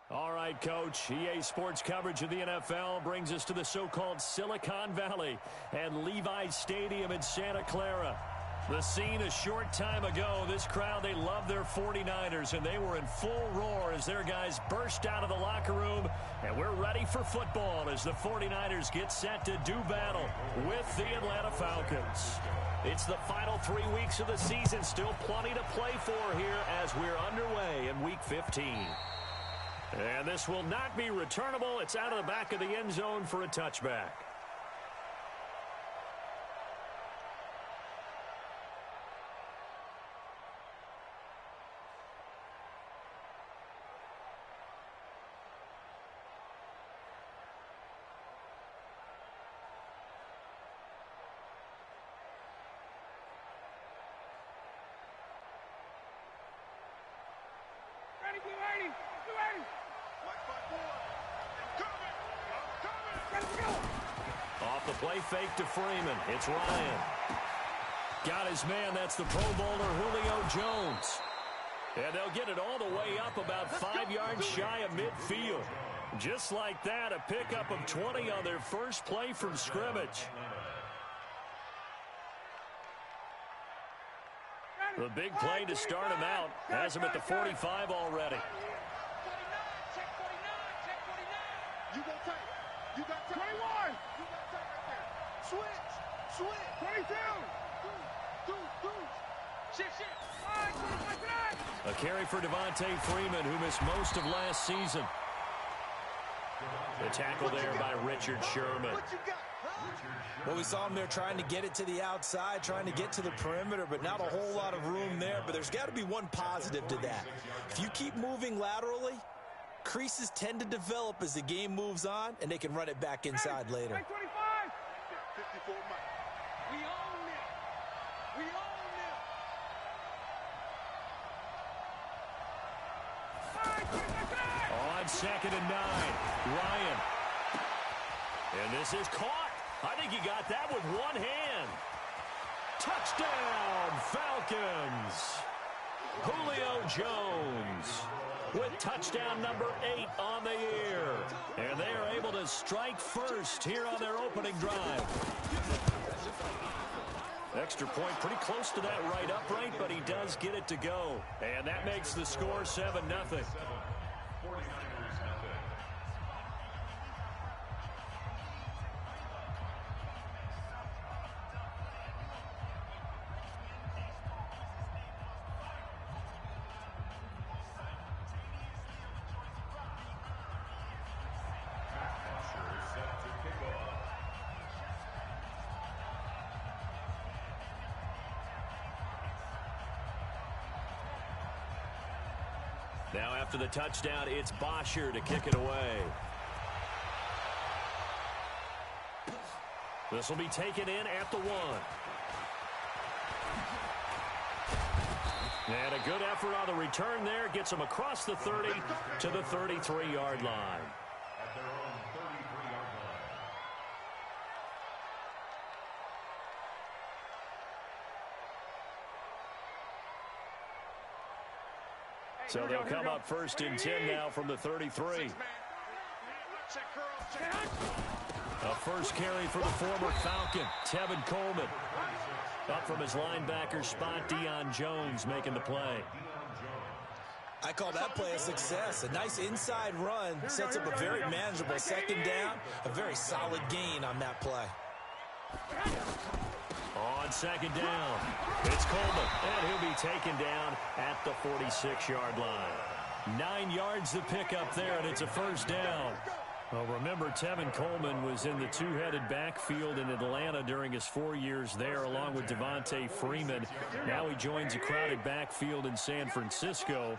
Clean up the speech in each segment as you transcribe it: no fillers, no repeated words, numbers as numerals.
All right, Coach. EA Sports coverage of the NFL brings us to the so-called Silicon Valley and Levi's Stadium in Santa Clara. The scene a short time ago, this crowd, they love their 49ers, and they were in full roar as their guys burst out of the locker room, and we're ready for football as the 49ers get set to do battle with the Atlanta Falcons. It's the final 3 weeks of the season, still plenty to play for here as we're underway in Week 15. And this will not be returnable. It's out of the back of the end zone for a touchback. Off the play fake to Freeman. It's Ryan. Got his man. That's the Pro Bowler Julio Jones. And they'll get it all the way up about 5 yards shy of midfield. Just like that, a pickup of 20 on their first play from scrimmage. The big play to start him out has him at the 45 already. You got tight. You got tight. 21. You got tight right there. Switch. Switch. 22. A carry for Devontae Freeman, who missed most of last season. The tackle there by Richard Sherman. Well, we saw him there trying to get it to the outside, trying to get to the perimeter, but not a whole lot of room there. But there's got to be one positive to that. If you keep moving laterally, creases tend to develop as the game moves on, and they can run it back inside later. 25. 54 miles. We own it. We own it. On 2nd and 9, Ryan. And this is caught. I think he got that with one hand. Touchdown, Falcons. Julio Jones with touchdown number 8 on the year. And they are able to strike first here on their opening drive. Extra point pretty close to that right upright, but he does get it to go. And that makes the score 7-0. Now after the touchdown, it's Bosher to kick it away. This will be taken in at the 1. And a good effort on the return there. Gets him across the 30 to the 33-yard line. So they'll come up 1st and 10 now from the 33. A first carry for the former Falcon, Tevin Coleman. Up from his linebacker spot, Deion Jones making the play. I call that play a success. A nice inside run sets up a very manageable 2nd down. A very solid gain on that play. On 2nd down, it's Coleman, and he'll be taken down at the 46-yard line. 9 yards to pick up there, and it's a 1st down. Well, remember, Tevin Coleman was in the two-headed backfield in Atlanta during his 4 years there, along with Devontae Freeman. Now he joins a crowded backfield in San Francisco.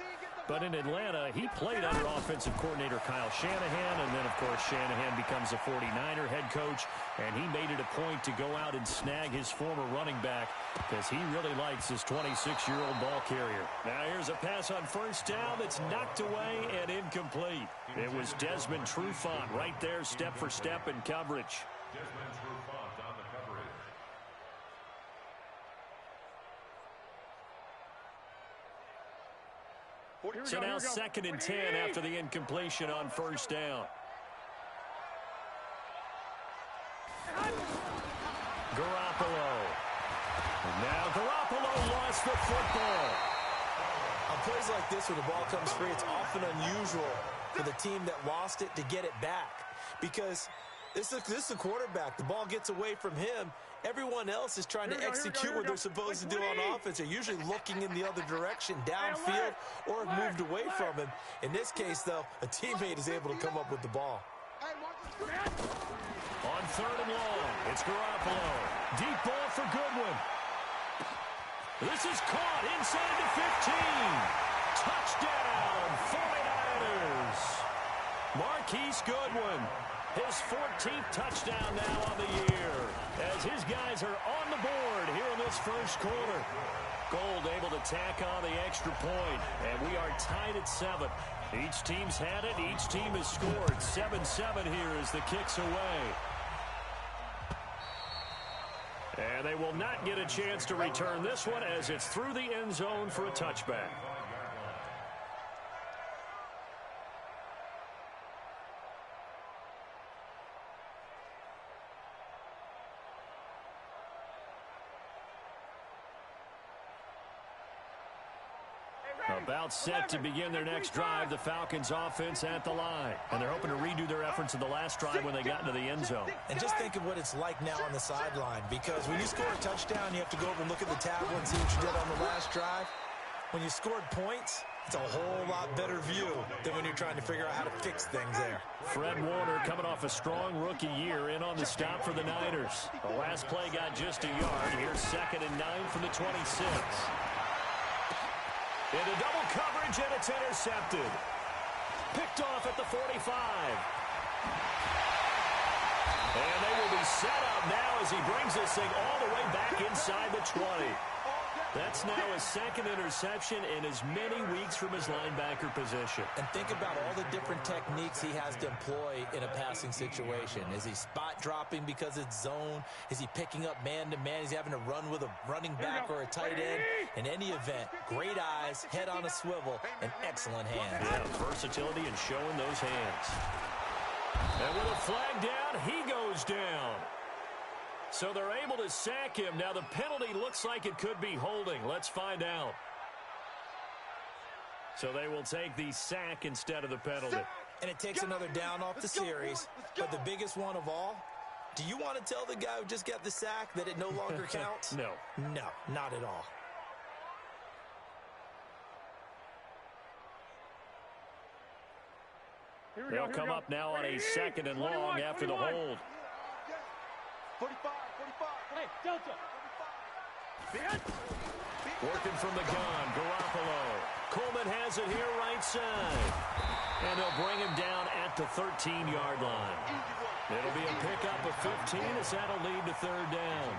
But in Atlanta, he played under offensive coordinator Kyle Shanahan, and then, of course, Shanahan becomes a 49er head coach, and he made it a point to go out and snag his former running back because he really likes his 26-year-old ball carrier. Now here's a pass on 1st down that's knocked away and incomplete. It was Desmond Trufant right there, step for step in coverage. Desmond Trufant on the coverage. So now 2nd and 10 after the incompletion on 1st down. Garoppolo. And now Garoppolo lost the football. On plays like this, when the ball comes free, it's often unusual for the team that lost it to get it back. Because this is the quarterback. The ball gets away from him. Everyone else is trying to execute what they're supposed to do on offense. They're usually looking in the other direction, downfield, or have moved away from him. In this case, though, a teammate is able to come up with the ball. On 3rd and long, it's Garoppolo. Deep ball for Goodwin. This is caught inside the 15. Touchdown, 49ers. Marquise Goodwin. His 14th touchdown now on the year, as his guys are on the board here in this first quarter. Gold able to tack on the extra point, and we are tied at 7. Each team's had it. Each team has scored. 7-7 here as the kick's away. And they will not get a chance to return this one as it's through the end zone for a touchback. About set to begin their next drive, the Falcons offense at the line. And they're hoping to redo their efforts in the last drive when they got into the end zone. And just think of what it's like now on the sideline, because when you score a touchdown, you have to go over and look at the tablet and see what you did on the last drive. When you scored points, it's a whole lot better view than when you're trying to figure out how to fix things there. Fred Warner coming off a strong rookie year in on the stop for the Niners. The last play got just a yard. Here's 2nd and 9 from the 26. Into double coverage, and it's intercepted. Picked off at the 45. And they will be set up now as he brings this thing all the way back inside the 20. That's now his 2nd interception in as many weeks from his linebacker position. And think about all the different techniques he has to employ in a passing situation. Is he spot dropping because it's zone? Is he picking up man-to-man? Is he having to run with a running back or a tight end? In any event, great eyes, head on a swivel, and excellent hands. Yeah, versatility and showing those hands. And with a flag down, he goes down. So they're able to sack him. Now the penalty looks like it could be holding. Let's find out. So they will take the sack instead of the penalty. And it takes another down off the series. But the biggest one of all, do you want to tell the guy who just got the sack that it no longer counts? No. No, not at all. They'll come up now on a 2nd and long after the hold. 45. Hey, Delta. Working from the gun, Garoppolo. Coleman has it here right side. And they'll bring him down at the 13-yard line. It'll be a pickup of 15 as that'll lead to 3rd down.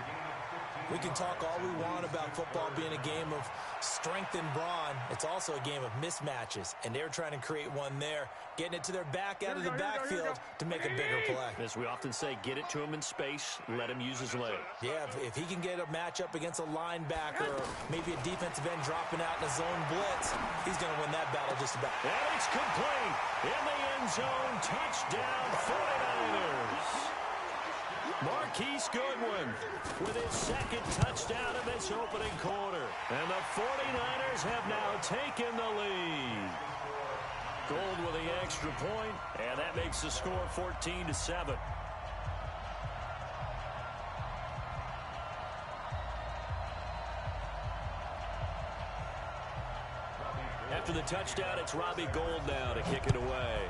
We can talk all we want about football being a game of strength and brawn. It's also a game of mismatches, and they're trying to create one there, getting it to their back out of the backfield to make a bigger play. As we often say, get it to him in space, let him use his leg. Yeah, if he can get a matchup against a linebacker or maybe a defensive end dropping out in a zone blitz, he's going to win that battle just about. And it's complete in the end zone. Touchdown, 49ers. Marquise Goodwin with his 2nd touchdown of this opening quarter. And the 49ers have now taken the lead. Gold with the extra point, and that makes the score 14-7. After the touchdown, it's Robbie Gould now to kick it away.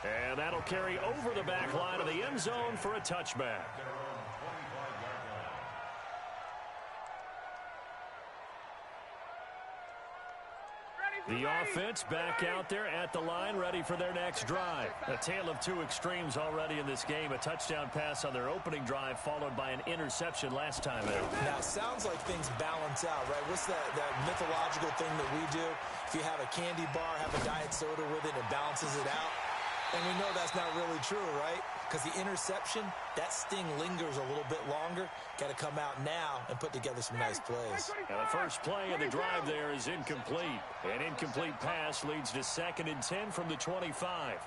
And that'll carry over the back line of the end zone for a touchback. The offense back out there at the line, ready for their next drive. A tale of two extremes already in this game. A touchdown pass on their opening drive, followed by an interception last time out. Now, it sounds like things balance out, right? What's that mythological thing that we do? If you have a candy bar, have a diet soda with it, it balances it out. And we know that's not really true, right? Because the interception, that sting lingers a little bit longer. Got to come out now and put together some nice plays. Now the first play of the drive there is incomplete. An incomplete pass leads to 2nd and 10 from the 25.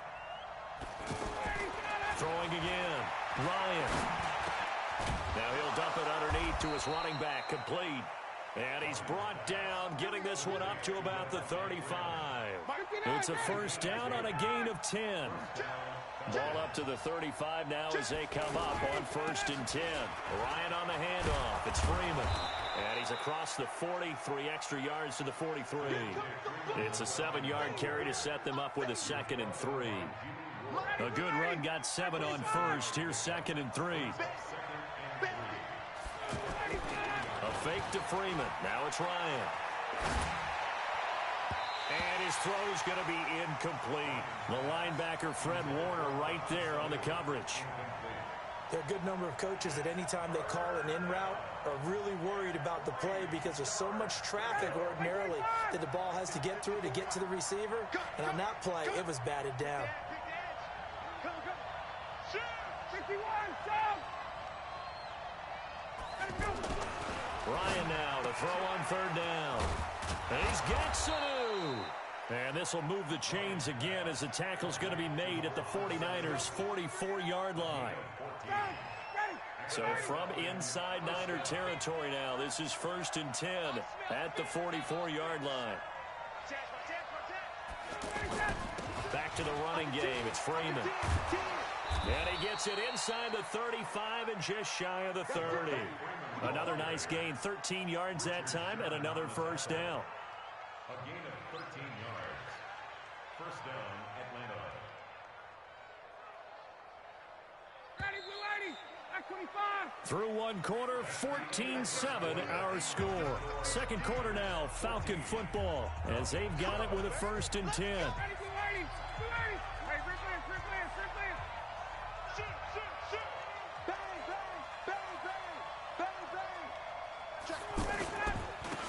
Throwing again. Ryan. Now he'll dump it underneath to his running back. Complete. And he's brought down, getting this one up to about the 35. It's a first down on a gain of 10. Ball up to the 35 now as they come up on 1st and 10. Ryan on the handoff. It's Freeman. And he's across the 40, 3 extra yards to the 43. It's a 7-yard carry to set them up with a 2nd and 3. A good run got 7 on 1st. Here's 2nd and 3. A fake to Freeman. Now it's Ryan. And his throw's going to be incomplete. The linebacker, Fred Warner, right there on the coverage. There are a good number of coaches that any time they call an in route are really worried about the play because there's so much traffic ordinarily that the ball has to get through to get to the receiver. And on that play, it was batted down. Ryan now to throw on 3rd down. And he's got Sanu. And this will move the chains again as the tackle's going to be made at the 49ers' 44-yard line. So from inside Niner territory now, this is 1st and 10 at the 44-yard line. Back to the running game. It's Freeman. And he gets it inside the 35 and just shy of the 30. Another nice gain, 13 yards that time, and another first down. A gain of 13 yards. First down, Atlanta. Through one quarter, 14-7 our score. Second quarter now, Falcon football, as they've got it with a 1st and 10.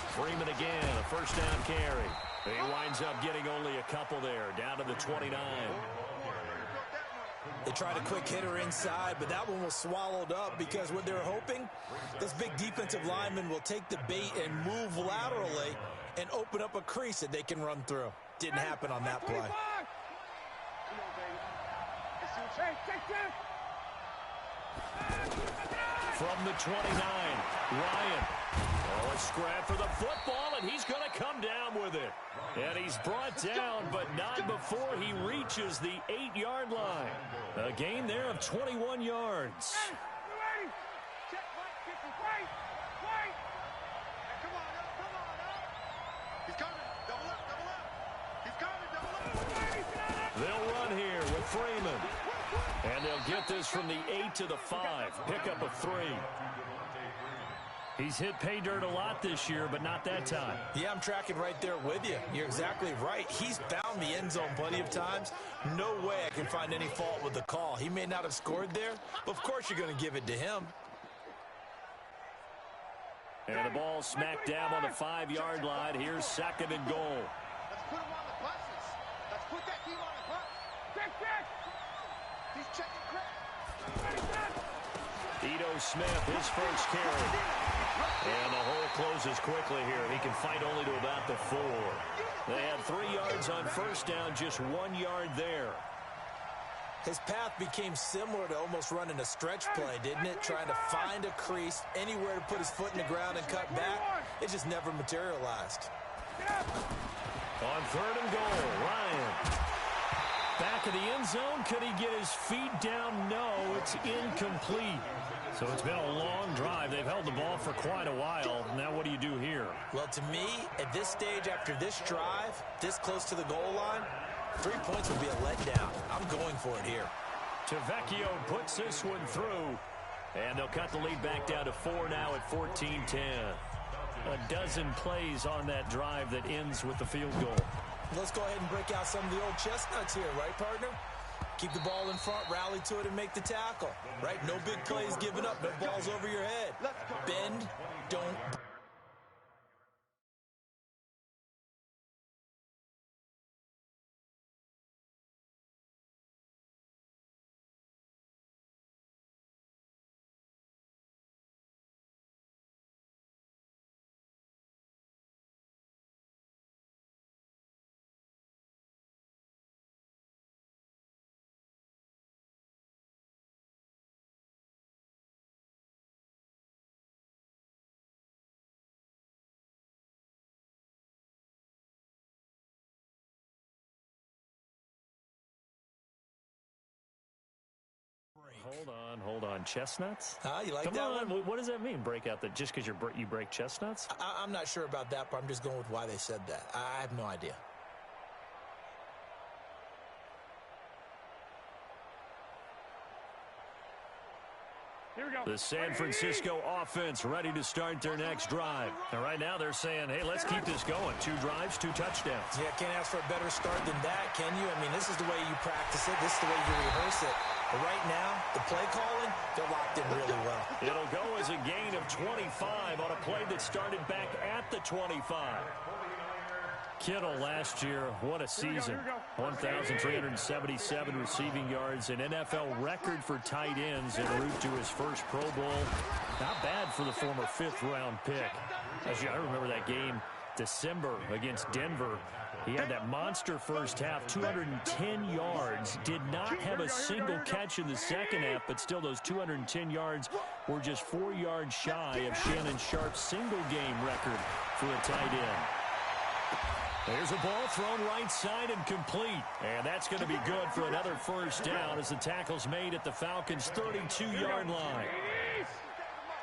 Freeman again, a first down carry. He winds up getting only a couple there, down to the 29. They tried a quick hitter inside, but that one was swallowed up because what they're hoping, this big defensive lineman will take the bait and move laterally and open up a crease that they can run through. Didn't happen on that play. From the 29, Ryan. Oh, a scrap for the football, and he's going to come down with it. And he's brought down, but not before he reaches the 8-yard line. A gain there of 21 yards. They'll run here with Freeman. And they'll get this from the 8 to the 5. Pickup of 3. He's hit pay dirt a lot this year, but not that time. Yeah, I'm tracking right there with you. You're exactly right. He's found the end zone plenty of times. No way I can find any fault with the call. He may not have scored there, but of course you're going to give it to him. And the ball smacked down on the 5-yard line. Here's 2nd and goal. Let's put him on the buses. Let's put that team on the bus. He's checking crack. Ito Smith, his first carry. And the hole closes quickly here. He can fight only to about the 4. They had 3 yards on first down, just 1 yard there. His path became similar to almost running a stretch play, didn't it? Trying to find a crease, anywhere to put his foot in the ground and cut back. It just never materialized. On 3rd and goal, Ryan. Back of the end zone. Could he get his feet down? No, it's incomplete. So it's been a long drive. They've held the ball for quite a while. Now what do you do here? Well, to me, at this stage, after this drive, this close to the goal line, 3 points would be a letdown. I'm going for it here. Tavecchio puts this one through. And they'll cut the lead back down to 4 now at 14-10. A dozen plays on that drive that ends with the field goal. Let's go ahead and break out some of the old chestnuts here, right, partner? Keep the ball in front, rally to it, and make the tackle, right? No big plays given up, no balls over your head. Bend, don't Hold on. Chestnuts? You like Come that on. one? What does that mean, break out? Just because you break chestnuts? I'm not sure about that, but I'm just going with why they said that. I have no idea. Here we go. The San Francisco offense ready to start their next drive. And right now they're saying, hey, let's keep this going. 2 drives, 2 touchdowns. Yeah, can't ask for a better start than that, can you? I mean, this is the way you practice it. This is the way you rehearse it. But right now, the play calling, they're locked in really well. It'll go as a gain of 25 on a play that started back at the 25. Kittle last year, what a season. 1,377 receiving yards, an NFL record for tight ends en route to his first Pro Bowl. Not bad for the former 5th-round pick. I remember that game, December against Denver. He had that monster first half, 210 yards. Did not have a single catch in the second half, but still those 210 yards were just 4 yards shy of Shannon Sharp's single-game record for a tight end. There's a ball thrown right side and complete. And that's going to be good for another first down as the tackle's made at the Falcons' 32-yard line.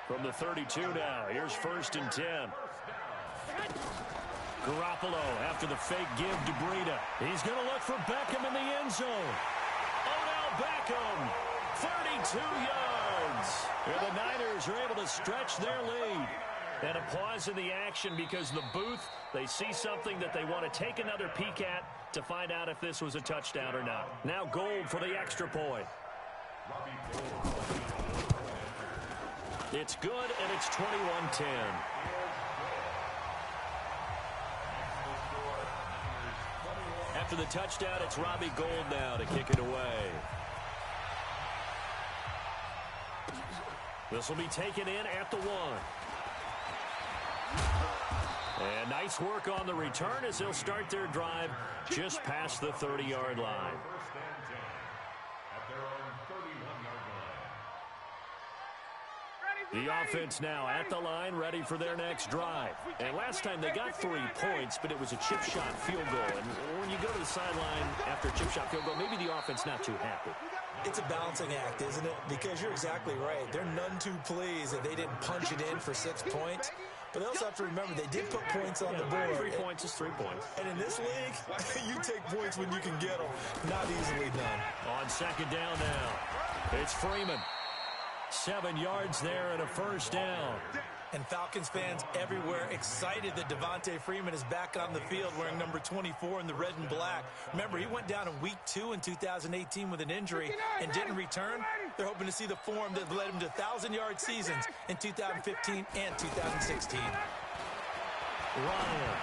From the 32 now, here's 1st and 10. Garoppolo after the fake give to Breida. He's going to look for Beckham in the end zone. Odell Beckham, 32 yards. And the Niners are able to stretch their lead. And a pause in the action because the booth, they see something that they want to take another peek at to find out if this was a touchdown or not. Now Gold for the extra point. It's good, and it's 21-10. After the touchdown, it's Robbie Gould now to kick it away. This will be taken in at the 1. And nice work on the return as they'll start their drive just past the 30-yard line. The offense now at the line, ready for their next drive. And last time they got 3 points, but it was a chip shot field goal. And when you go to the sideline after a chip shot field goal, maybe the offense not too happy. It's a balancing act, isn't it? Because you're exactly right. They're none too pleased that they didn't punch it in for 6 points. But they also have to remember they did put points on the board. 3 points is 3 points. And in this league, you take points when you can get them. Not easily done. On 2nd down now, it's Freeman. 7 yards there and a first down. And Falcons fans everywhere excited that Devontae Freeman is back on the field wearing number 24 in the red and black. Remember, he went down in week 2 in 2018 with an injury and didn't return. They're hoping to see the form that led him to 1,000-yard seasons in 2015 and 2016. Ryan.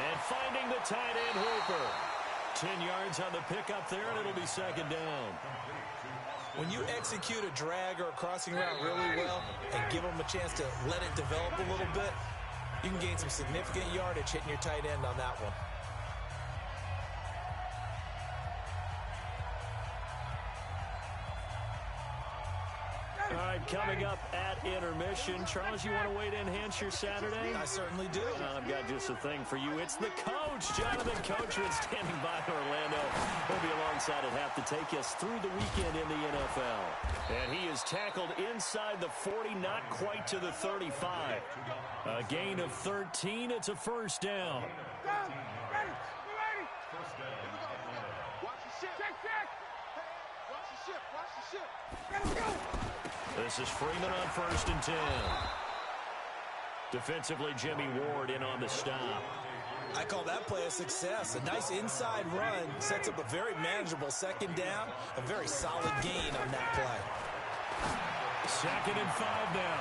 And finding the tight end Hooper. 10 yards on the pickup there, and it'll be 2nd down. When you execute a drag or a crossing route really well and give them a chance to let it develop a little bit, you can gain some significant yardage hitting your tight end on that one. All right, coming up at intermission. Charles, you want to wait to enhance your Saturday? I certainly do. I've got just a thing for you. It's the coach, Jonathan Coachman, standing by Orlando. He'll be alongside at half to take us through the weekend in the NFL. And he is tackled inside the 40, not quite to the 35. A gain of 13. It's a first down. First down. Watch the ship. Check. Watch the ship. Watch the ship. Let's go. This is Freeman on 1st and 10. Defensively, Jimmy Ward in on the stop. I call that play a success. A nice inside run sets up a very manageable 2nd down. A very solid gain on that play. 2nd and 5 now.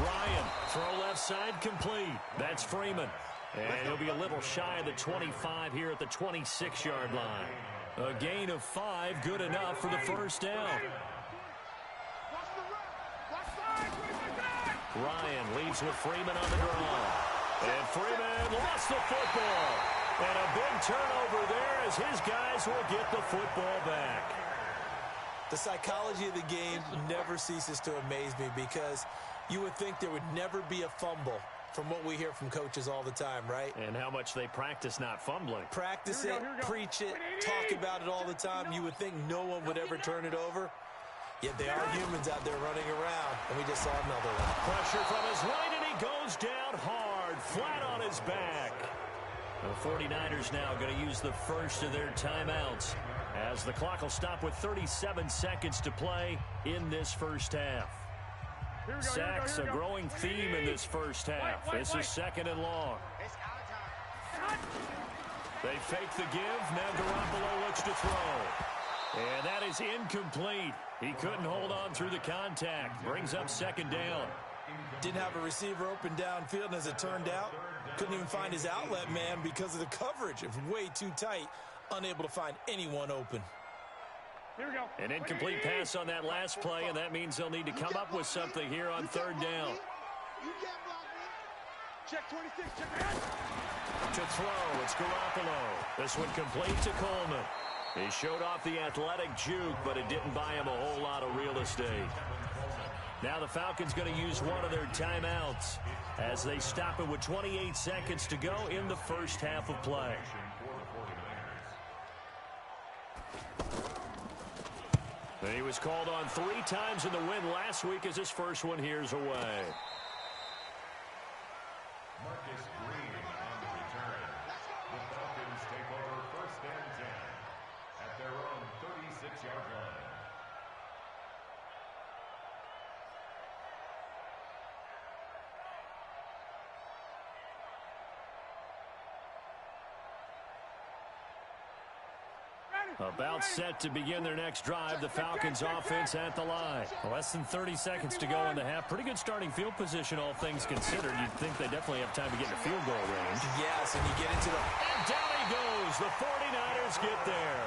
Ryan, throw left side complete. That's Freeman. And he'll be a little shy of the 25 here at the 26-yard line. A gain of 5, good enough for the first down. Ryan leads with Freeman on the draw. And Freeman lost the football. And a big turnover there as his guys will get the football back. The psychology of the game never ceases to amaze me because you would think there would never be a fumble from what we hear from coaches all the time, right? And how much they practice not fumbling. Practice it, preach it, talk about it all the time. You would think no one would ever turn it over. Yet they are humans out there running around, and we just saw another one. Pressure from his right, and he goes down hard, flat on his back. The 49ers now going to use the first of their timeouts as the clock will stop with 37 seconds to play in this first half. Sacks, a growing theme in this first half. This is second and long. They fake the give. Now Garoppolo looks to throw. And that is incomplete. He couldn't hold on through the contact. Brings up second down. Didn't have a receiver open downfield, and as it turned out, couldn't even find his outlet man because of the coverage. It was way too tight, unable to find anyone open. Here we go. An incomplete pass on that last play, and that means they'll need to come up with something here on third down. Check 26, check that. To throw, it's Garoppolo. This one complete to Coleman. He showed off the athletic juke, but it didn't buy him a whole lot of real estate. Now the Falcons going to use one of their timeouts as they stop it with 28 seconds to go in the first half of play. He was called on 3 times in the win last week as his first one here's away. Marcus Green on the return. The Falcons take over first and 10 at their own 36-yard line. About set to begin their next drive. The Falcons offense at the line. Less than 30 seconds to go in the half. Pretty good starting field position, all things considered. You'd think they definitely have time to get in the field goal range. Yes, and you get into the... And down he goes. The 49ers get there.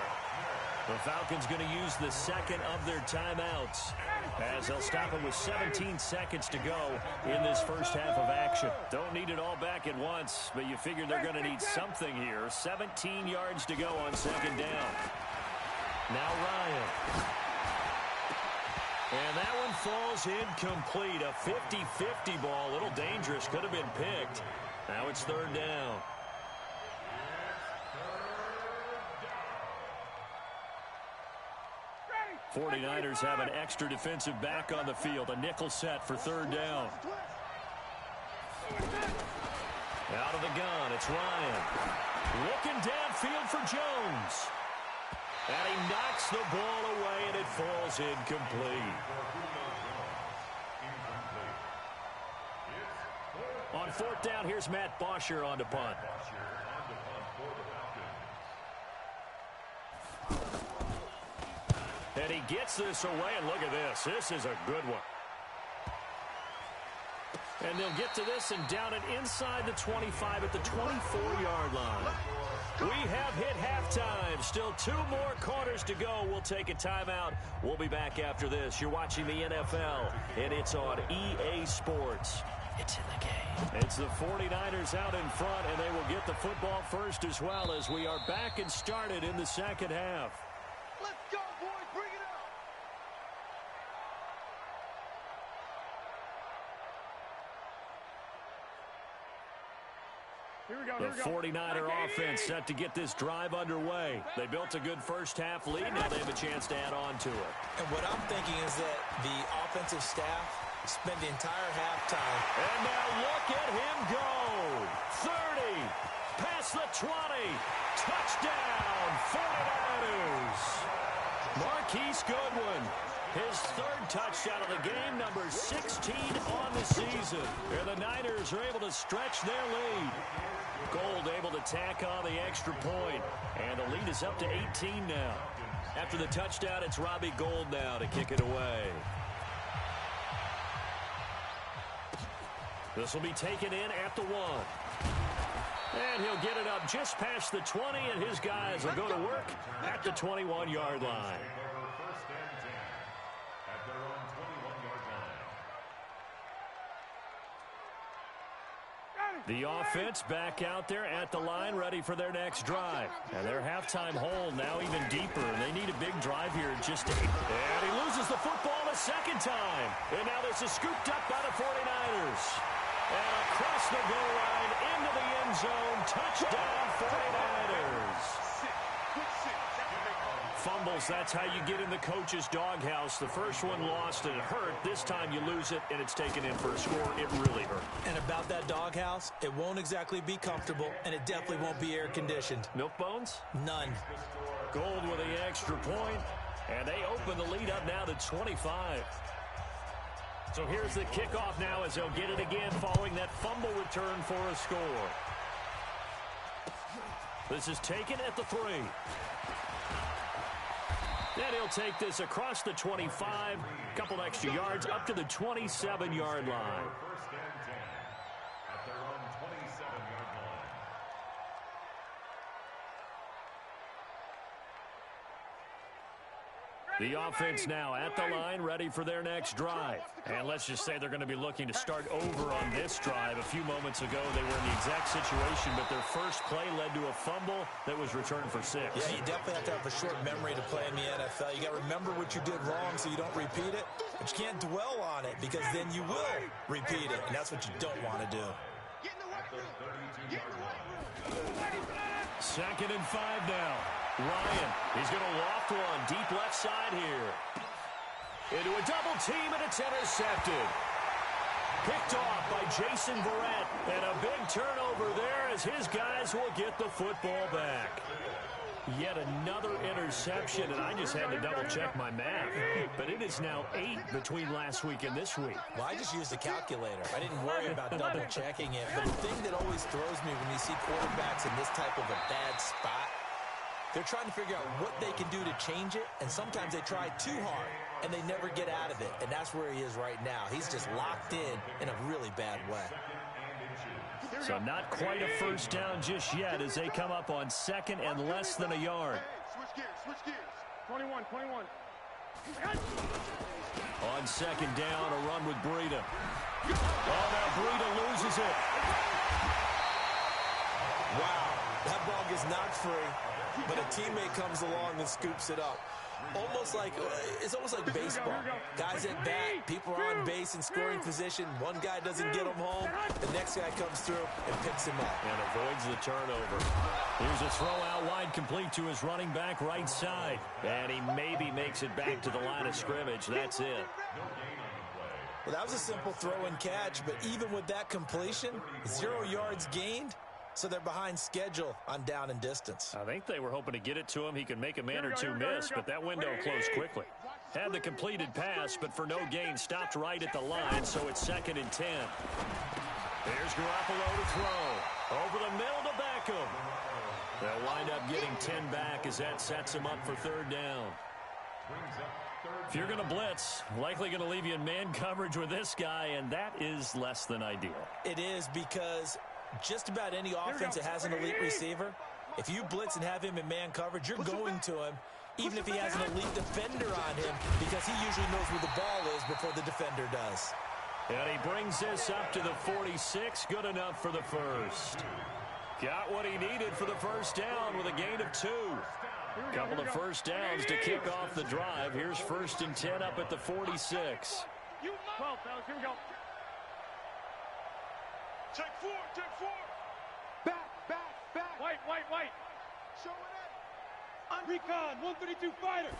The Falcons going to use the second of their timeouts as they'll stop it with 17 seconds to go in this first half of action. Don't need it all back at once, but you figure they're going to need something here. 17 yards to go on second down. Now Ryan. And that one falls incomplete. A 50-50 ball. A little dangerous. Could have been picked. Now it's third down. The 49ers have an extra defensive back on the field. A nickel set for third down. Out of the gun, it's Ryan. Looking downfield for Jones. And he knocks the ball away, and it falls incomplete. On fourth down, here's Matt Bosher on to punt. And he gets this away, and look at this. This is a good one. And they'll get to this and down it inside the 25 at the 24-yard line. We have hit halftime. Still 2 more quarters to go. We'll take a timeout. We'll be back after this. You're watching the NFL, and it's on EA Sports. It's in the game. It's the 49ers out in front, and they will get the football first as well as we are back and started in the second half. Let's go, boys. Bring it up. Here we go. The 49er offense set to get this drive underway. They built a good first half lead. Now they have a chance to add on to it. And what I'm thinking is that the offensive staff spent the entire halftime. And now look at him go. 30. Past the 20. Touchdown, 49ers. Marquise Goodwin. His third touchdown of the game, number 16 on the season. And the Niners are able to stretch their lead. Gold able to tack on the extra point. And the lead is up to 18 now. After the touchdown, it's Robbie Gould now to kick it away. This will be taken in at the 1. And he'll get it up just past the 20, and his guys will go to work at the 21-yard line. The offense back out there at the line, ready for their next drive. And their halftime hole now even deeper, and they need a big drive here just to... And he loses the football a second time. And now this is scooped up by the 49ers. And across the goal line, into the end zone, touchdown 49ers. fumbles, that's how you get in the coach's doghouse. The first one lost and it hurt. This time you lose it and it's taken in for a score. It really hurt. And about that doghouse, it won't exactly be comfortable, and it definitely won't be air-conditioned. Milk bones? None. Gold with the extra point, and they open the lead up now to 25. So here's the kickoff now as they'll get it again following that fumble return for a score. This is taken at the 3. Then he'll take this across the 25, couple extra yards up to the 27-yard line. First and 10 at their own 27-yard line. The offense now at the line, ready for their next drive. And let's just say they're going to be looking to start over on this drive. A few moments ago, they were in the exact situation, but their first play led to a fumble that was returned for 6. Yeah, you definitely have to have a short memory to play in the NFL. You got to remember what you did wrong so you don't repeat it, but you can't dwell on it because then you will repeat it, and that's what you don't want to do. Second and 5 now. Ryan, he's going to loft one deep left side here. Into a double team, and it's intercepted. Picked off by Jason Verrett, and a big turnover there as his guys will get the football back. Yet another interception, and I just had to double-check my math. But it is now 8 between last week and this week. Well, I just used a calculator. I didn't worry about double-checking it. But the thing that always throws me when you see quarterbacks in this type of a bad spot, they're trying to figure out what they can do to change it, and sometimes they try too hard, and they never get out of it. And that's where he is right now. He's just locked in a really bad way. So not quite a first down just yet as they come up on second and less than a yard. Switch gears. 21. On second down, a run with Breida. Oh, now Breida loses it. Wow, that ball gets knocked free, but a teammate comes along and scoops it up. It's almost like baseball. Guys at bat, people are on base in scoring position. One guy doesn't get him home. The next guy comes through and picks him up. And avoids the turnover. Here's a throw out wide complete to his running back right side. And he maybe makes it back to the line of scrimmage. That's it. Well, that was a simple throw and catch, but even with that completion, 0 yards gained. So they're behind schedule on down and distance. I think they were hoping to get it to him. He could make a man or two miss, but that window closed quickly. Had the completed pass, but for no gain, stopped right at the line, so it's second and 10. Here's Garoppolo to throw. Over the middle to Beckham. They'll wind up getting 10 back as that sets him up for third down. If you're going to blitz, likely going to leave you in man coverage with this guy, and that is less than ideal. It is because just about any offense that has an elite receiver, if you blitz and have him in man coverage, you're going to him, even if he has an elite defender on him, because he usually knows where the ball is before the defender does. And he brings this up to the 46. Good enough for the first. Got what he needed for the first down with a gain of 2. Couple of first downs to kick off the drive. Here's first and 10 up at the 46. 12, fellas, here we go. Take 4. Back. White. Show it up. Recon, 132 fighter.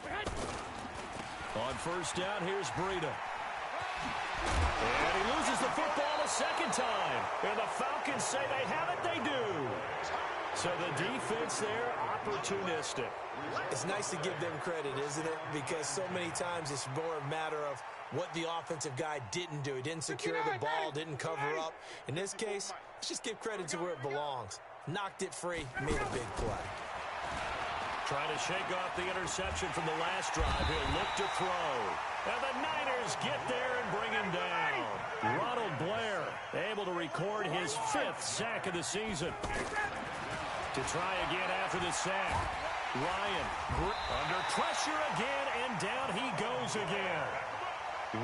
On first down, here's Breida. And he loses the football a second time. And the Falcons say they have it, they do. So the defense there, opportunistic. It's nice to give them credit, isn't it? Because so many times it's more a matter of what the offensive guy didn't do. He didn't secure the ball, didn't cover up. In this case, let's just give credit to where it belongs. Knocked it free, made a big play. Trying to shake off the interception from the last drive. He'll look to throw. And the Niners get there and bring him down. Ronald Blair able to record his 5th sack of the season. To try again after the sack. Ryan under pressure again, and down he goes again.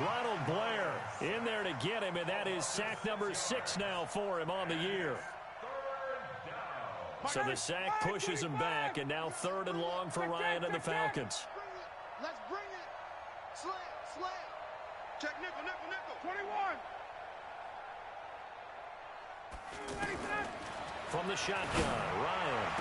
Ronald Blair in there to get him, and that is sack number 6 now for him on the year. So the sack pushes him back, and now 3rd and long for Ryan and the Falcons. Let's bring it. Slam. Check nickel. 21. From the shotgun, Ryan.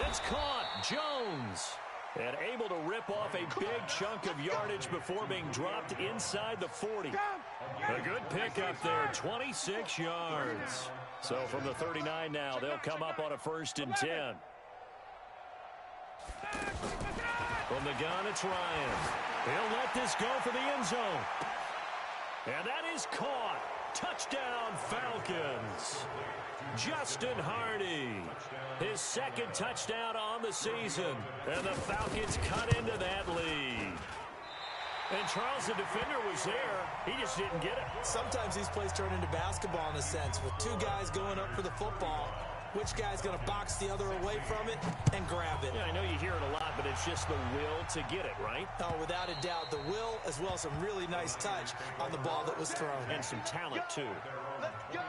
It's caught. Jones. And able to rip off a big chunk of yardage before being dropped inside the 40. A good pickup there, 26 yards. So from the 39 now, they'll come up on a 1st and 10. From the gun, it's Ryan. He'll let this go for the end zone. And that is caught. Touchdown, Falcons. Justin Hardy, his 2nd touchdown on the season. And the Falcons cut into that lead. And Charles, the defender, was there. He just didn't get it. Sometimes these plays turn into basketball in a sense. With 2 guys going up for the football, which guy's going to box the other away from it and grab it? Yeah, I know you hear it a lot, but it's just the will to get it, right? Oh, without a doubt. The will, as well as some really nice touch on the ball that was thrown. And some talent, too. Let's go.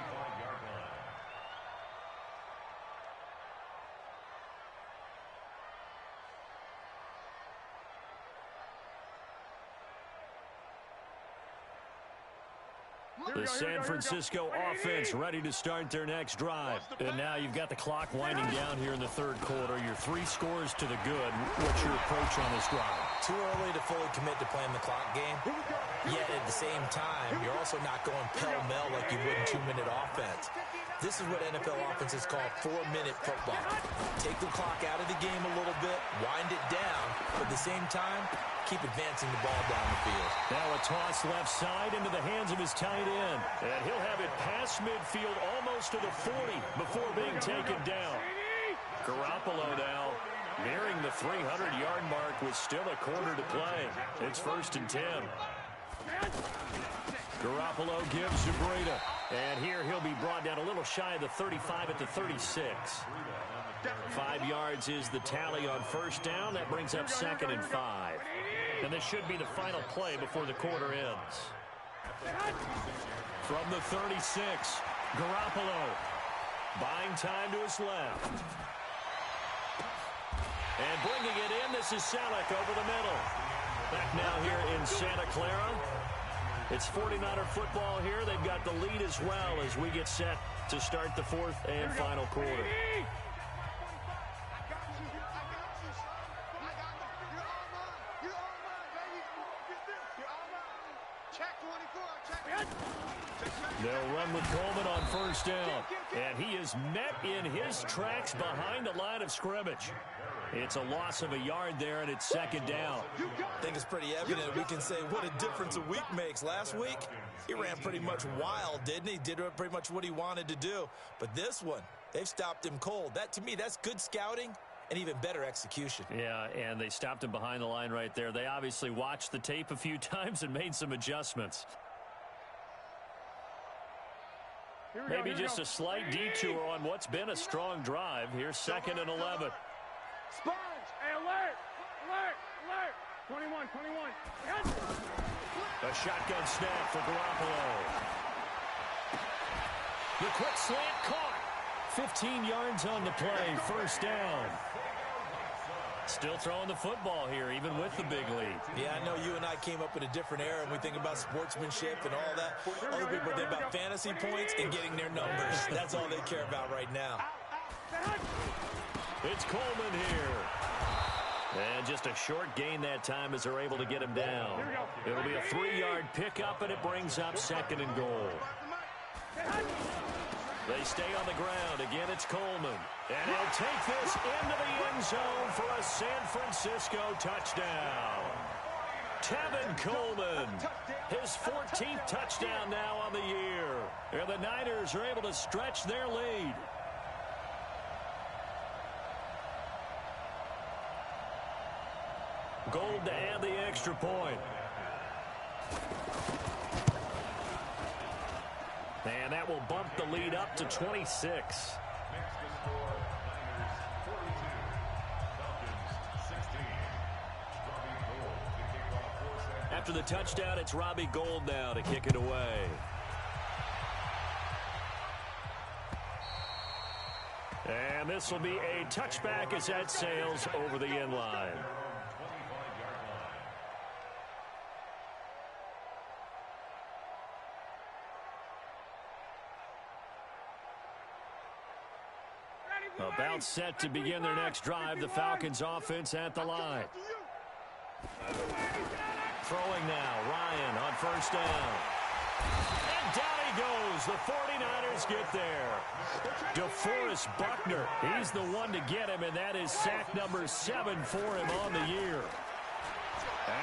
The San Francisco offense ready to start their next drive. And now you've got the clock winding down here in the 3rd quarter. You're 3 scores to the good. What's your approach on this drive? Too early to fully commit to playing the clock game. Yet at the same time, you're also not going pell-mell like you would in 2-minute offense. This is what NFL offenses call 4-minute football. Take the clock out of the game a little bit, wind it down, but at the same time, keep advancing the ball down the field. Now a toss left side into the hands of his tight end. And he'll have it past midfield almost to the 40 before being taken down. Garoppolo now nearing the 300-yard mark with still a quarter to play. It's 1st and 10. Garoppolo gives to Breida. And here he'll be brought down a little shy of the 35 at the 36. 5 yards is the tally on 1st down. That brings up 2nd and 5. And this should be the final play before the quarter ends. From the 36, Garoppolo buying time to his left. And bringing it in, this is Selleck over the middle. Back now here in Santa Clara. It's 49er football here. They've got the lead as well as we get set to start the 4th and final quarter. They'll run with Coleman on 1st down. And he is met in his tracks behind the line of scrimmage. It's a loss of a yard there, and it's 2nd down. I think it's pretty evident. We can say what a difference a week makes. Last week, he ran pretty much wild, didn't he? Did pretty much what he wanted to do. But this one, they've stopped him cold. That, to me, that's good scouting and even better execution. Yeah, and they stopped him behind the line right there. They obviously watched the tape a few times and made some adjustments. Maybe just a slight detour on what's been a strong drive. Here's 2nd and 11. Sponge! Hey, alert! Alert! Alert! 21, 21. Yes. A shotgun snap for Garoppolo. The quick slant caught. 15 yards on the play. 1st down. Still throwing the football here, even with the big lead. Yeah, I know you and I came up in a different era, and we think about sportsmanship and all that. Other people think about fantasy points and getting their numbers. That's all they care about right now. It's Coleman here. And just a short gain that time as they're able to him down. It'll be a 3-yard pickup, and it brings up 2nd and goal. They stay on the ground. Again, it's Coleman. And he'll take this into the end zone for a San Francisco touchdown. Tevin Coleman, his 14th touchdown now on the year. And the Niners are able to stretch their lead. Gold to add the extra point. And that will bump the lead up to 26. After the touchdown, it's Robbie Gould now to kick it away. And this will be a touchback as that sails over the end line. About set to begin their next drive, the Falcons offense at the line. Throwing now, Ryan on first down. And down he goes. The 49ers get there. DeForest Buckner, he's the one to get him, and that is sack number 7 for him on the year.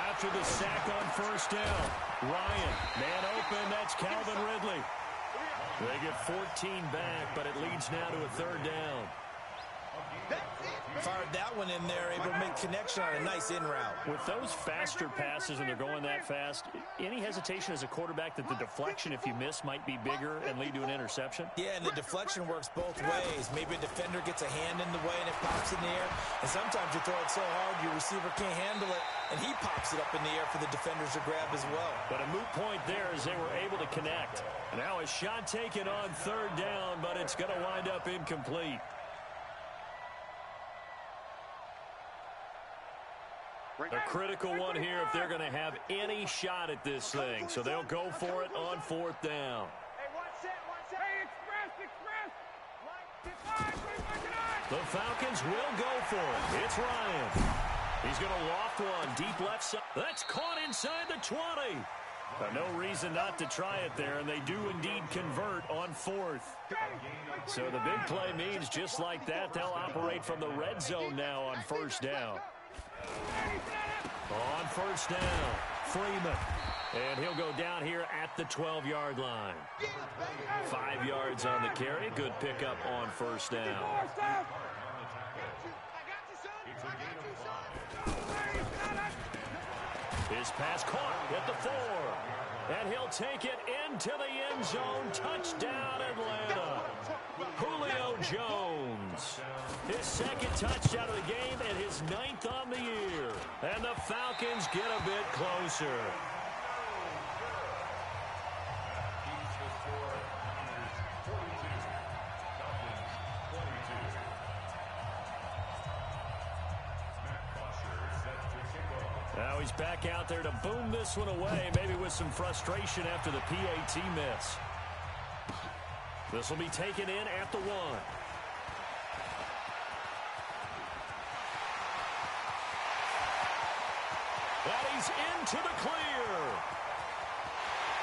After the sack on first down, Ryan, man open, that's Calvin Ridley. They get 14 back, but it leads now to a third down. Fired that one in there, able to make connection on a nice in route. With those faster passes and they're going that fast, any hesitation as a quarterback that the deflection, if you miss, might be bigger and lead to an interception? Yeah, and the deflection works both ways. Maybe a defender gets a hand in the way and it pops in the air. And sometimes you throw it so hard your receiver can't handle it, and he pops it up in the air for the defenders to grab as well. But a moot point there as they were able to connect. Now a shot taken on third down, but it's going to wind up incomplete. A critical one here if they're going to have any shot at this thing. So they'll go for it on fourth down. The Falcons will go for it. It's Ryan. He's going to loft one deep left side. That's caught inside the 20. No reason not to try it there, and they do indeed convert on fourth. So the big play means just like that, they'll operate from the red zone now on first down. On first down, Freeman. And he'll go down here at the 12-yard line. 5 yards on the carry. Good pickup on first down. His pass caught at the 4. And he'll take it into the end zone. Touchdown, Atlanta. Julio Jones. His second touchdown of the game and his 9th on the year. And the Falcons get a bit closer. Now he's back out there to boom this one away, maybe with some frustration after the PAT miss. This will be taken in at the 1. And he's into the clear.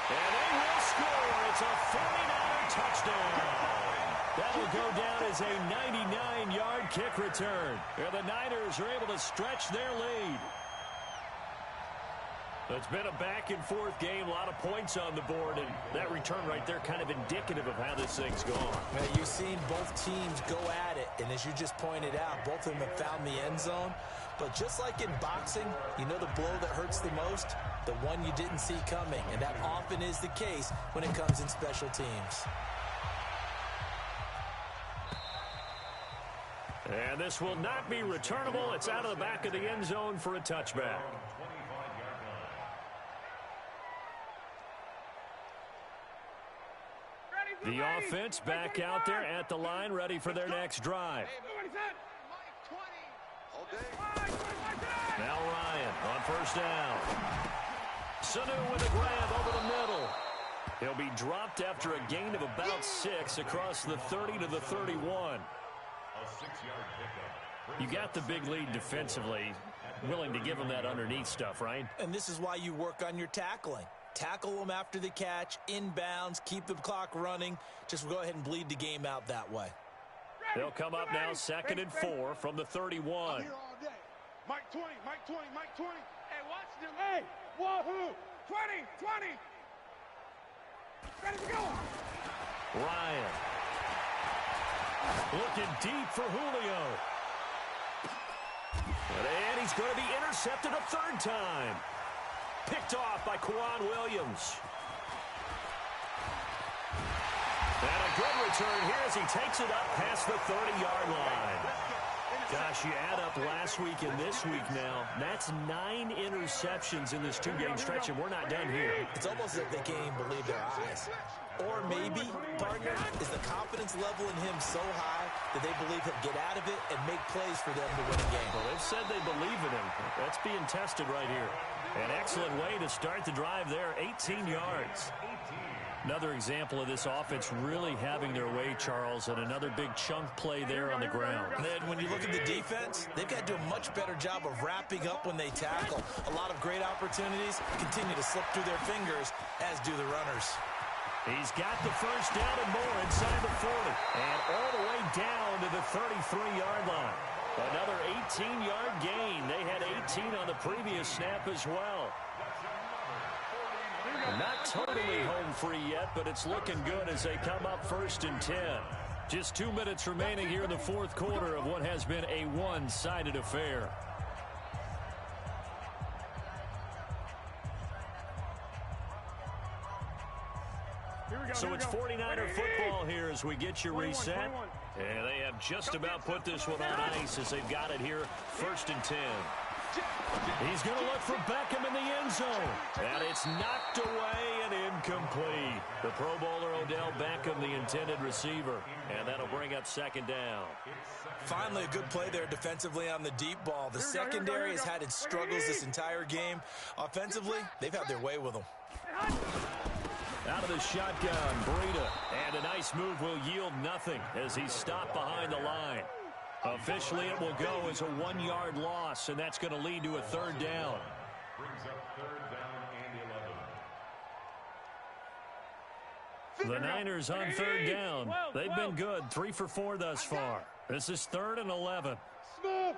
And they will score. It's a 49er touchdown. That'll go down as a 99-yard kick return. And the Niners are able to stretch their lead. It's been a back-and-forth game, a lot of points on the board, and that return right there kind of indicative of how this thing's gone. Now, you've seen both teams go at it, and as you just pointed out, both of them have found the end zone. But just like in boxing, you know the blow that hurts the most? The one you didn't see coming, and that often is the case when it comes in special teams. And this will not be returnable. It's out of the back of the end zone for a touchback. The offense back out there at the line, ready for their next drive. Now Ryan on first down. Sanu with a grab over the middle. He'll be dropped after a gain of about 6 across the 30 to the 31. You got the big lead defensively. Willing to give him that underneath stuff, right? And this is why you work on your tackling. Tackle them after the catch, inbounds, keep the clock running. Just go ahead and bleed the game out that way. They'll come up now 2nd and 4 from the 31. Mike 20, Mike 20, Mike 20. Hey, watch them. Hey, wahoo. 20, 20. Ready to go. Ryan. Looking deep for Julio. And he's going to be intercepted a 3rd time. Picked off by Quan Williams. And a good return here as he takes it up past the 30-yard line. Gosh, you add up last week and this week now. That's 9 interceptions in this 2-game stretch, and we're not done here. It's almost as if they can't even believe their eyes. Or maybe, partner, is the confidence level in him so high that they believe he'll get out of it and make plays for them to win a game. Well, they've said they believe in him. That's being tested right here. An excellent way to start the drive there, 18 yards. Another example of this offense really having their way, Charles, and another big chunk play there on the ground. And then when you look at the defense, they've got to do a much better job of wrapping up when they tackle. A lot of great opportunities continue to slip through their fingers, as do the runners. He's got the first down and more inside the 40. And all the way down to the 33-yard line. Another 18-yard gain. They had 18 on the previous snap as well. Not totally home free yet, but it's looking good as they come up 1st and 10. Just 2 minutes remaining here in the fourth quarter of what has been a one-sided affair. So it's 49er football here as we get you reset. And they have just about put this one on ice as they've got it here 1st and 10. He's going to look for Beckham in the end zone. And it's knocked away and incomplete. The Pro Bowler Odell Beckham, the intended receiver. And that'll bring up 2nd down. Finally, a good play there defensively on the deep ball. The secondary has had its struggles this entire game. Offensively, they've had their way with them. Out of the shotgun, Breida. And a nice move will yield nothing as he's stopped behind the line. Officially, it will go as a 1-yard loss, and that's going to lead to a 3rd down. Brings up 3rd down and 11. The Niners on 3rd down. They've been good, 3 for 4 thus far. This is 3rd and 11. From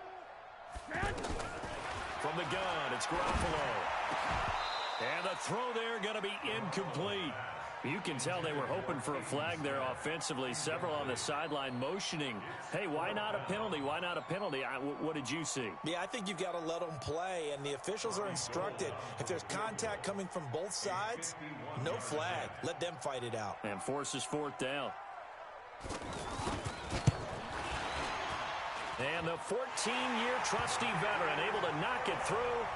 the gun, it's Garoppolo. And the throw there going to be incomplete. You can tell they were hoping for a flag there offensively. Several on the sideline motioning. Hey, why not a penalty? Why not a penalty? What did you see? Yeah, I think you've got to let them play, and the officials are instructed. If there's contact coming from both sides, no flag. Let them fight it out. And forces 4th down. And the 14-year trusty veteran able to knock it through.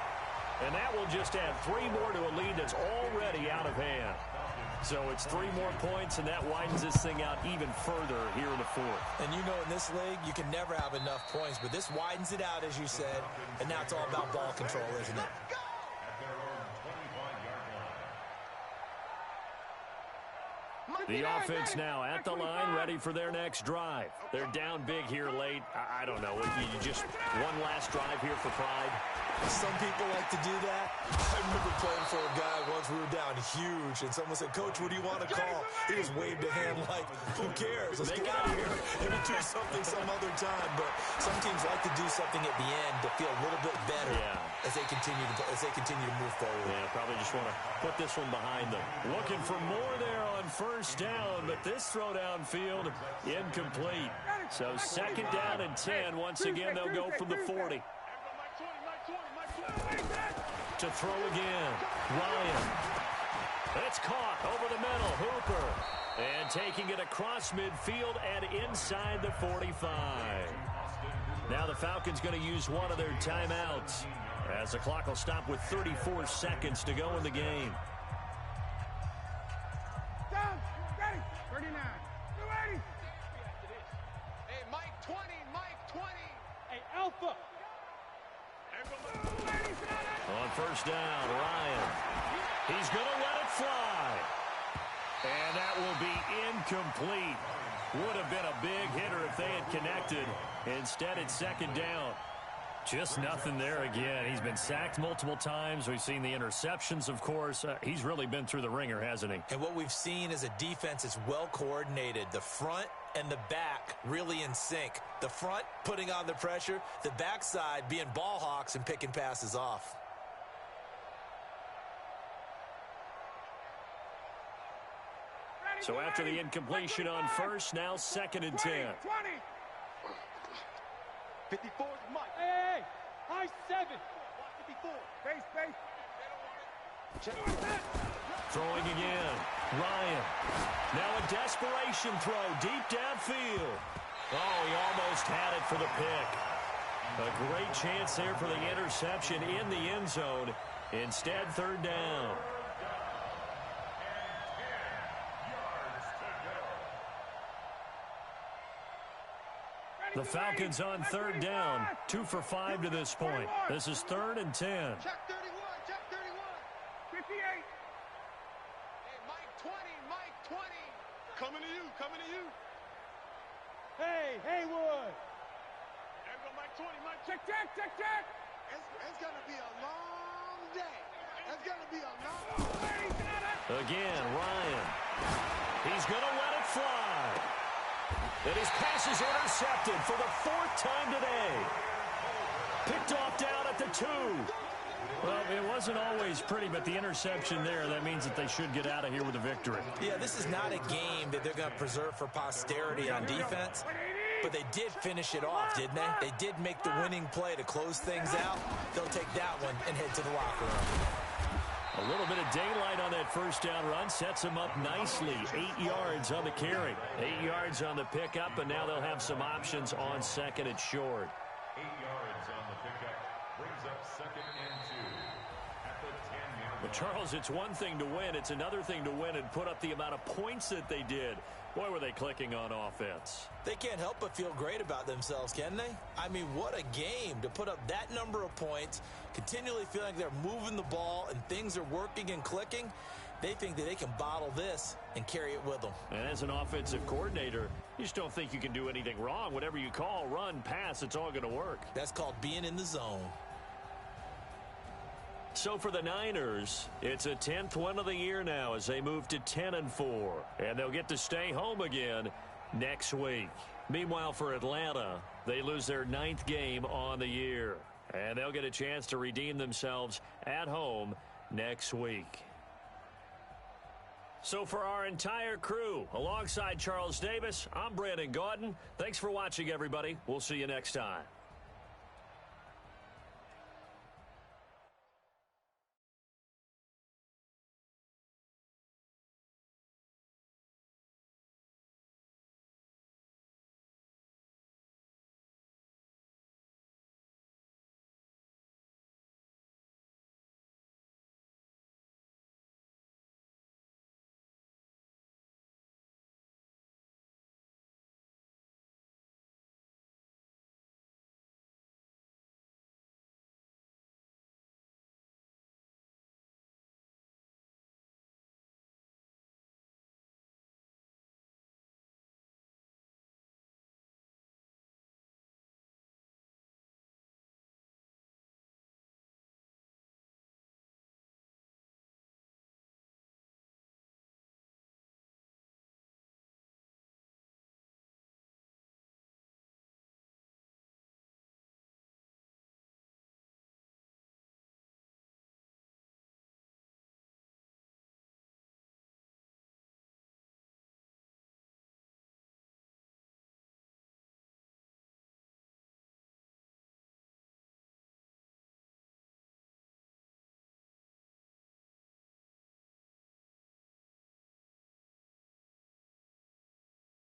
And that will just add 3 more to a lead that's already out of hand. So it's 3 more points, and that widens this thing out even further here in the 4th. And you know in this league, you can never have enough points, but this widens it out, as you said, and now it's all about ball control, isn't it? The offense now at the line, ready for their next drive. They're down big here late. I don't know. You just one last drive here for pride. Some people like to do that. I remember playing for a guy once. We were down huge, and someone said, "Coach, what do you want to call?" He just waved a hand like, "Who cares? Let's get out of here. And we'll do something some other time." But some teams like to do something at the end to feel a little bit better as they continue to move forward. Yeah, probably just want to put this one behind them. Looking for more there on 1st down, but this throw downfield incomplete. So 2nd down and 10. Once again, they'll go from the 40. To throw again. Ryan. It's caught over the middle. Hooper. And taking it across midfield and inside the 45. Now the Falcons going to use one of their timeouts as the clock will stop with 34 seconds to go in the game. Down. Ready. 39. 280. Hey, Mike 20. Mike 20. Hey, Alpha. On 1st down, Ryan. He's going to let it fly. And that will be incomplete. Would have been a big hitter if they had connected. Instead, it's 2nd down. Just nothing there again. He's been sacked multiple times. We've seen the interceptions, of course. He's really been through the ringer, hasn't he? And what we've seen is a defense that's well coordinated. The front and the back really in sync. The front putting on the pressure, the backside being ball hawks and picking passes off. So after the incompletion on 1st, now 2nd and 10. 20. 54 is Mike. Hey, high 7. 54. Base. Throwing again. Ryan. Now a desperation throw deep downfield. Oh, he almost had it for the pick. A great chance there for the interception in the end zone. Instead, 3rd down. The Falcons on 3rd down. 2 for 5 to this point. This is 3rd and 10. Check 31. Check 31. 58. Hey, Mike 20, Mike 20. Coming to you, coming to you. Hey, Haywood. There go Mike 20, Mike. Check. It's going to be a long day. It's going to be a long day. Again, Ryan. He's going to let it fly. And his pass is intercepted for the 4th time today. Picked off down at the 2. Well, it wasn't always pretty, but the interception there, that means that they should get out of here with a victory. Yeah, this is not a game that they're going to preserve for posterity on defense, but they did finish it off, didn't they? They did make the winning play to close things out. They'll take that one and head to the locker room. A little bit of daylight on that first down run sets them up nicely. 8 yards on the carry, 8 yards on the pickup, and now they'll have some options on second and short. 8 yards on the pickup brings up 2nd and 2 at the 10-yard line. But Charles, it's one thing to win. It's another thing to win and put up the amount of points that they did. Boy, were they clicking on offense. They can't help but feel great about themselves, can they? I mean, what a game to put up that number of points, continually feeling like they're moving the ball and things are working and clicking. They think that they can bottle this and carry it with them. And as an offensive coordinator, you just don't think you can do anything wrong. Whatever you call, run, pass, it's all going to work. That's called being in the zone. So for the Niners, it's a 10th win of the year now as they move to 10-4. And they'll get to stay home again next week. Meanwhile, for Atlanta, they lose their 9th game on the year. And they'll get a chance to redeem themselves at home next week. So for our entire crew, alongside Charles Davis, I'm Brandon Gaudin. Thanks for watching, everybody. We'll see you next time.